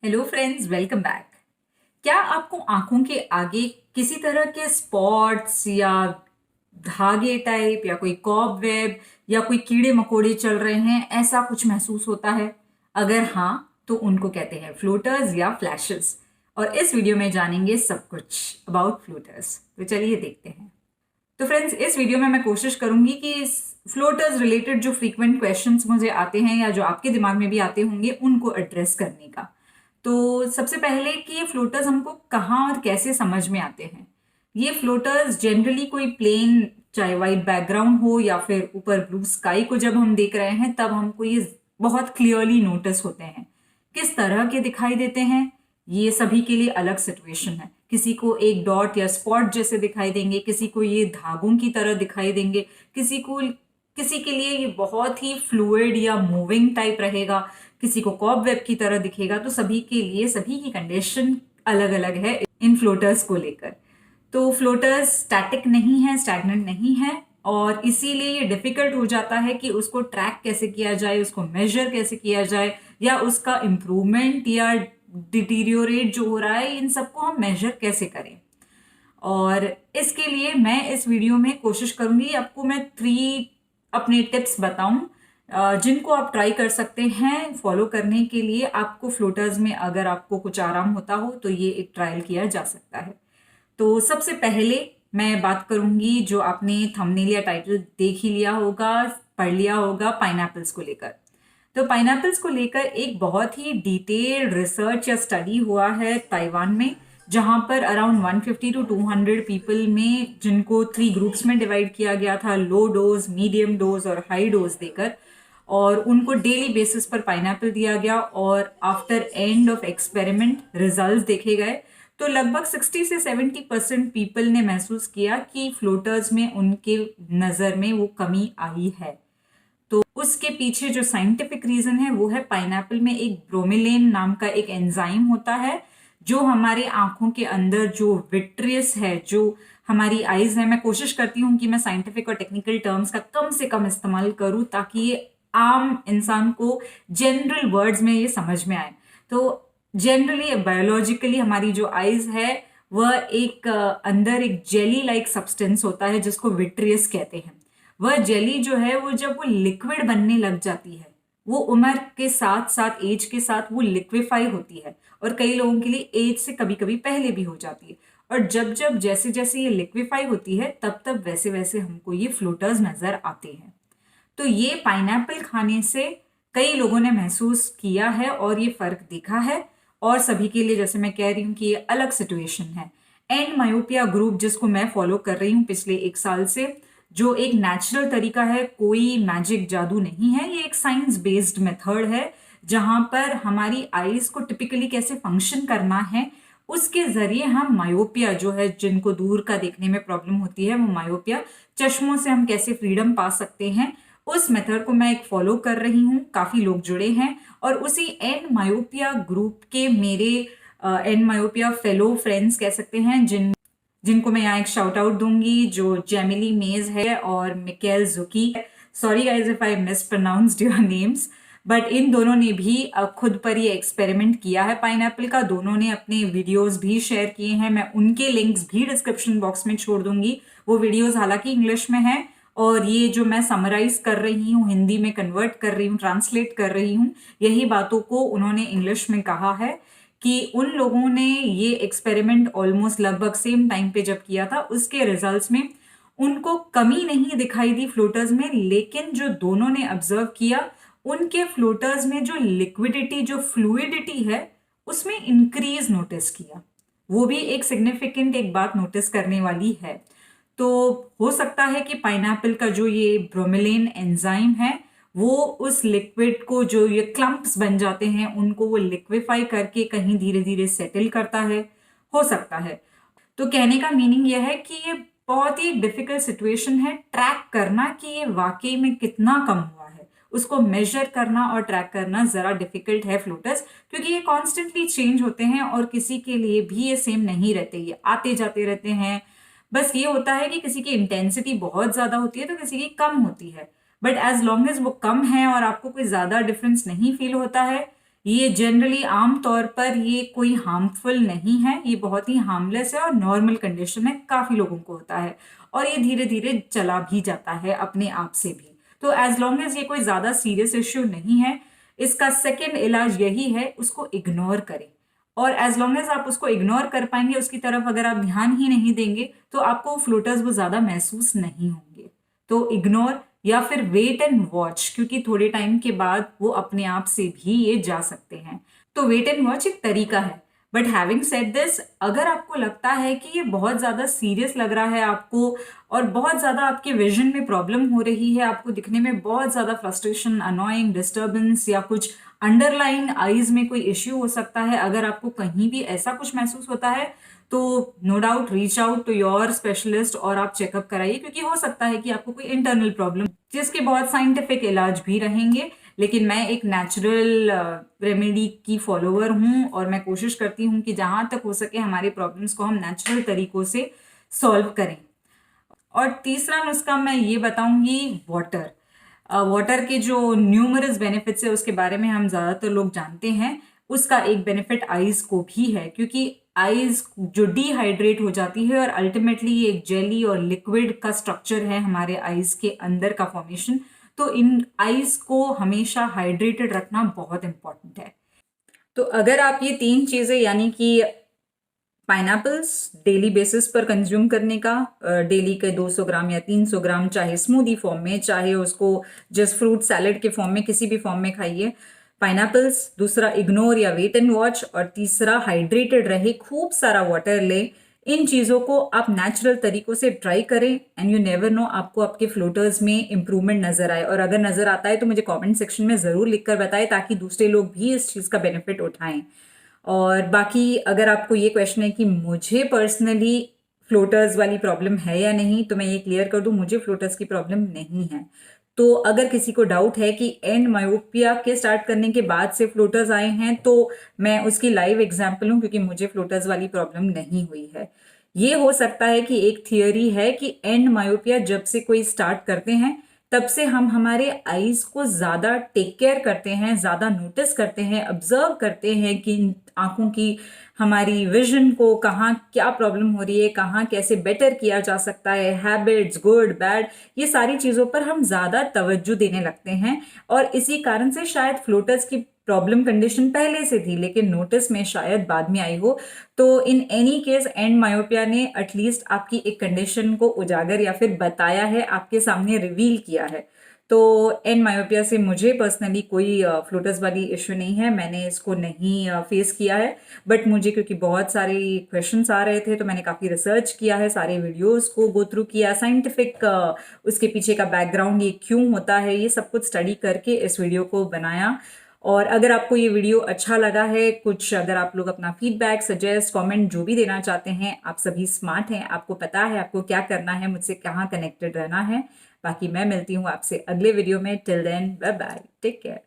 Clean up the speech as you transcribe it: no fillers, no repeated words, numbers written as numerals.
Hello friends, welcome back. क्या आपको आंखों के आगे किसी तरह के स्पॉट्स या धागे टाइप या कोई कॉबवेब या कोई कीड़े मकोड़े चल रहे हैं, ऐसा कुछ महसूस होता है? अगर हाँ, तो उनको कहते हैं फ्लोटर्स या फ्लैशेस। और इस वीडियो में जानेंगे सब कुछ अबाउट फ्लोटर्स। तो चलिए देखते हैं। तो फ्रेंड्स, इस वीडियो में मैं कोशिश करूंगी कि फ्लोटर्स रिलेटेड जो फ्रीक्वेंट क्वेश्चंस मुझे आते हैं या जो आपके दिमाग में भी आते होंगे, उनको एड्रेस करने का। तो सबसे पहले कि ये फ्लोटर्स हमको कहाँ और कैसे समझ में आते हैं। ये फ्लोटर्स जनरली कोई प्लेन, चाहे वाइट बैकग्राउंड हो या फिर ऊपर ब्लू स्काई को जब हम देख रहे हैं तब हमको ये बहुत क्लियरली नोटिस होते हैं। किस तरह के दिखाई देते हैं, ये सभी के लिए अलग सिचुएशन है। किसी को एक डॉट या स्पॉट जैसे दिखाई देंगे, किसी को ये धागों की तरह दिखाई देंगे, किसी के लिए ये बहुत ही फ्लूइड या मूविंग टाइप रहेगा, किसी को कॉबवेब की तरह दिखेगा। तो सभी के लिए सभी की कंडीशन अलग अलग है इन फ्लोटर्स को लेकर। तो फ्लोटर्स स्टैटिक नहीं है, स्टैग्नेंट नहीं है, और इसीलिए ये डिफिकल्ट हो जाता है कि उसको ट्रैक कैसे किया जाए, उसको मेजर कैसे किया जाए, या उसका इम्प्रूवमेंट या डिटीरियोरेट जो हो रहा है, इन सबको हम मेजर कैसे करें। और इसके लिए मैं इस वीडियो में कोशिश करूंगी आपको मैं 3 अपने टिप्स बताऊं, जिनको आप ट्राई कर सकते हैं फॉलो करने के लिए। आपको फ्लोटर्स में अगर आपको कुछ आराम होता हो तो ये एक ट्रायल किया जा सकता है। तो सबसे पहले मैं बात करूंगी, जो आपने थंबनेल या टाइटल देख ही लिया होगा, पढ़ लिया होगा, पाइनएप्पल्स को लेकर। तो पाइनएप्पल्स को लेकर एक बहुत ही डिटेल्ड रिसर्च या स्टडी हुआ है ताइवान में, जहां पर अराउंड 150 टू 200 पीपल में, जिनको 3 ग्रुप्स में डिवाइड किया गया था, लो डोज, मीडियम डोज और हाई डोज देकर, और उनको डेली बेसिस पर पाइनएप्पल दिया गया। और after end of experiment results देखे गए तो लगभग 60 से 70% पीपल ने महसूस किया कि फ्लोटर्स में उनके नज़र में वो कमी आई है। तो उसके पीछे जो साइंटिफिक रीजन है वो है, पाइनएप्पल में एक ब्रोमेलेन नाम का एक एंजाइम होता है, जो हमारे आंखों के अंदर जो विट्रियस है, जो हमारी आईज है, मैं कोशिश करती हूँ कि मैं साइंटिफिक और टेक्निकल टर्म्स का कम से कम इस्तेमाल करूँ ताकि ये आम इंसान को जनरल वर्ड्स में ये समझ में आए। तो जनरली बायोलॉजिकली हमारी जो आईज है वह एक अंदर एक जेली लाइक सब्सटेंस होता है जिसको विट्रियस कहते हैं। वह जेली जो है वो जब वो लिक्विड बनने लग जाती है, वो उम्र के साथ साथ, एज के साथ वो लिक्विफाई होती है, और कई लोगों के लिए एज से कभी कभी पहले भी हो जाती है। और जब जब जैसे जैसे ये लिक्विफाई होती है तब तब वैसे वैसे हमको ये फ्लोटर्स नजर आते हैं। तो ये पाइनएप्पल खाने से कई लोगों ने महसूस किया है और ये फर्क देखा है। और सभी के लिए, जैसे मैं कह रही हूँ कि ये अलग सिचुएशन है। एंड मायोपिया ग्रुप, जिसको मैं फॉलो कर रही हूँ पिछले 1 साल से, जो एक नेचुरल तरीका है, कोई मैजिक जादू नहीं है, ये एक साइंस बेस्ड मेथड है, जहां पर हमारी आईज को टिपिकली कैसे फंक्शन करना है उसके जरिए हम मायोपिया जो है, जिनको दूर का देखने में प्रॉब्लम होती है, वो मायोपिया चश्मों से हम कैसे फ्रीडम पा सकते हैं, उस मेथड को मैं एक फॉलो कर रही हूँ। काफी लोग जुड़े हैं, और उसी एंड मायोपिया ग्रुप के मेरे एंड मायोपिया फेलो फ्रेंड्स कह सकते हैं, जिनको मैं यहाँ एक शाउट आउट दूंगी, जो जेमिली मेज है और Michael Zuki. Sorry guys if I miss pronounced your names, but इन दोनों ने भी खुद पर ये एक्सपेरिमेंट किया है पाइनएप्पल का। दोनों ने अपने वीडियोस भी शेयर किए हैं, मैं उनके लिंक्स भी डिस्क्रिप्शन बॉक्स में छोड़ दूंगी। वो वीडियोस हालांकि इंग्लिश में है, और ये जो मैं समराइज कर रही हूँ, हिंदी में कन्वर्ट कर रही हूँ, ट्रांसलेट कर रही हूँ, यही बातों को उन्होंने इंग्लिश में कहा है कि उन लोगों ने ये एक्सपेरिमेंट ऑलमोस्ट लगभग सेम टाइम पे जब किया था, उसके रिजल्ट्स में उनको कमी नहीं दिखाई दी फ्लोटर्स में, लेकिन जो दोनों ने ऑब्जर्व किया, उनके फ्लोटर्स में जो लिक्विडिटी, जो फ्लूइडिटी है, उसमें इंक्रीज नोटिस किया। वो भी एक सिग्निफिकेंट एक बात नोटिस करने वाली है। तो हो सकता है कि पाइनएप्पल का जो ये ब्रोमेलेन एंजाइम है, वो उस लिक्विड को, जो ये क्लम्प्स बन जाते हैं, उनको वो लिक्विफाई करके कहीं धीरे धीरे सेटल करता है, हो सकता है। तो कहने का मीनिंग यह है कि ये बहुत ही डिफिकल्ट सिचुएशन है ट्रैक करना कि ये वाकई में कितना कम हुआ है। उसको मेजर करना और ट्रैक करना जरा डिफिकल्ट है फ्लोटर्स, क्योंकि ये कॉन्स्टेंटली चेंज होते हैं और किसी के लिए भी ये सेम नहीं रहते, ये आते जाते रहते हैं। बस ये होता है कि किसी की इंटेंसिटी बहुत ज्यादा होती है तो किसी की कम होती है, बट एज लॉन्ग एज वो कम है और आपको कोई ज्यादा डिफरेंस नहीं फील होता है, ये जनरली आम तौर पर ये कोई हार्मफुल नहीं है, ये बहुत ही हार्मलेस है और नॉर्मल कंडीशन है, काफ़ी लोगों को होता है और ये धीरे धीरे चला भी जाता है अपने आप से भी। तो एज लॉन्ग एज ये कोई ज़्यादा सीरियस इश्यू नहीं है, इसका सेकेंड इलाज यही है, उसको इग्नोर करें। और एज लॉन्ग एज आप उसको इग्नोर कर पाएंगे, उसकी तरफ अगर आप ध्यान ही नहीं देंगे तो आपको फ्लोटर्स वो ज़्यादा महसूस नहीं होंगे। तो इग्नोर या फिर वेट एंड वॉच, क्योंकि थोड़े टाइम के बाद वो अपने आप से भी ये जा सकते हैं। तो वेट एंड वॉच एक तरीका है। बट हैविंग सेड दिस, अगर आपको लगता है कि ये बहुत ज़्यादा सीरियस लग रहा है आपको और बहुत ज़्यादा आपके विजन में प्रॉब्लम हो रही है, आपको दिखने में बहुत ज़्यादा फ्रस्ट्रेशन, अनोइंग, डिस्टर्बेंस या कुछ अंडरलाइन आईज में कोई इश्यू हो सकता है, अगर आपको कहीं भी ऐसा कुछ महसूस होता है तो no doubt reach out to your specialist और आप चेकअप कराइए, क्योंकि हो सकता है कि आपको कोई इंटरनल प्रॉब्लम, जिसके बहुत साइंटिफिक इलाज भी रहेंगे। लेकिन मैं एक नेचुरल रेमेडी की फॉलोअर हूँ और मैं कोशिश करती हूँ कि जहाँ तक हो सके हमारे प्रॉब्लम्स को हम नेचुरल तरीकों से सॉल्व करें। और तीसरा नुस्खा मैं ये बताऊंगी, वाटर। वाटर के जो न्यूमरस बेनिफिट्स है उसके बारे में हम ज़्यादातर लोग जानते हैं। उसका एक बेनिफिट आईज को भी है, क्योंकि आईज जो डिहाइड्रेट हो जाती है और अल्टीमेटली ये एक जेली और लिक्विड का स्ट्रक्चर है हमारे आईज के अंदर का फॉर्मेशन, तो इन आईज को हमेशा हाइड्रेटेड रखना बहुत इंपॉर्टेंट है। तो अगर आप ये तीन चीज़ें यानी कि पाइनएप्पल्स डेली बेसिस पर कंज्यूम करने का, डेली के 200 ग्राम या 300 ग्राम, चाहे स्मूदी फॉर्म में, चाहे उसको जस्ट फ्रूट सैलेड के फॉर्म में, किसी भी फॉर्म में खाइए पाइनएप्पल्स। दूसरा इग्नोर या वेट एंड वॉच, और तीसरा हाइड्रेटेड रहे, खूब सारा वाटर ले। इन चीज़ों को आप नेचुरल तरीकों से ट्राई करें एंड यू नेवर नो आपको आपके फ्लोटर्स में इंप्रूवमेंट नजर आए। और अगर नजर आता है तो मुझे कमेंट सेक्शन में ज़रूर लिखकर बताएं, ताकि दूसरे लोग भी इस चीज़ का बेनिफिट उठाएं। और बाकी अगर आपको ये क्वेश्चन है कि मुझे पर्सनली फ्लोटर्स वाली प्रॉब्लम है या नहीं, तो मैं ये क्लियर कर दूं, मुझे फ्लोटर्स की प्रॉब्लम नहीं है। तो अगर किसी को डाउट है कि एंड मायोपिया के स्टार्ट करने के बाद से फ्लोटर्स आए हैं, तो मैं उसकी लाइव एग्जाम्पल हूं, क्योंकि मुझे फ्लोटर्स वाली प्रॉब्लम नहीं हुई है। ये हो सकता है कि एक थियोरी है कि एंड मायोपिया जब से कोई स्टार्ट करते हैं तब से हम हमारे आईज को ज्यादा टेक केयर करते हैं, ज्यादा नोटिस करते हैं, ऑब्जर्व करते हैं कि आंखों की हमारी विजन को कहाँ क्या प्रॉब्लम हो रही है, कहाँ कैसे बेटर किया जा सकता है, हैबिट्स गुड बैड, ये सारी चीज़ों पर हम ज़्यादा तवज्जो देने लगते हैं। और इसी कारण से शायद फ्लोटर्स की प्रॉब्लम कंडीशन पहले से थी, लेकिन नोटिस में शायद बाद में आई हो। तो in any case and myopia ने एटलीस्ट आपकी एक कंडीशन को उजागर या फिर बताया है, आपके सामने रिवील किया है। तो एंड मायोपिया से मुझे पर्सनली कोई फ्लोटर्स वाली इश्यू नहीं है, मैंने इसको नहीं फेस किया है। बट मुझे क्योंकि बहुत सारे क्वेश्चंस आ रहे थे तो मैंने काफ़ी रिसर्च किया है, सारे वीडियोस को गो थ्रू किया, साइंटिफिक उसके पीछे का बैकग्राउंड ये क्यों होता है, ये सब कुछ स्टडी करके इस वीडियो को बनाया। और अगर आपको ये वीडियो अच्छा लगा है, कुछ अगर आप लोग अपना फीडबैक, सजेस्ट, कमेंट जो भी देना चाहते हैं, आप सभी स्मार्ट हैं, आपको पता है आपको क्या करना है, मुझसे कहाँ कनेक्टेड रहना है। बाकी मैं मिलती हूँ आपसे अगले वीडियो में। Till then bye bye, take care.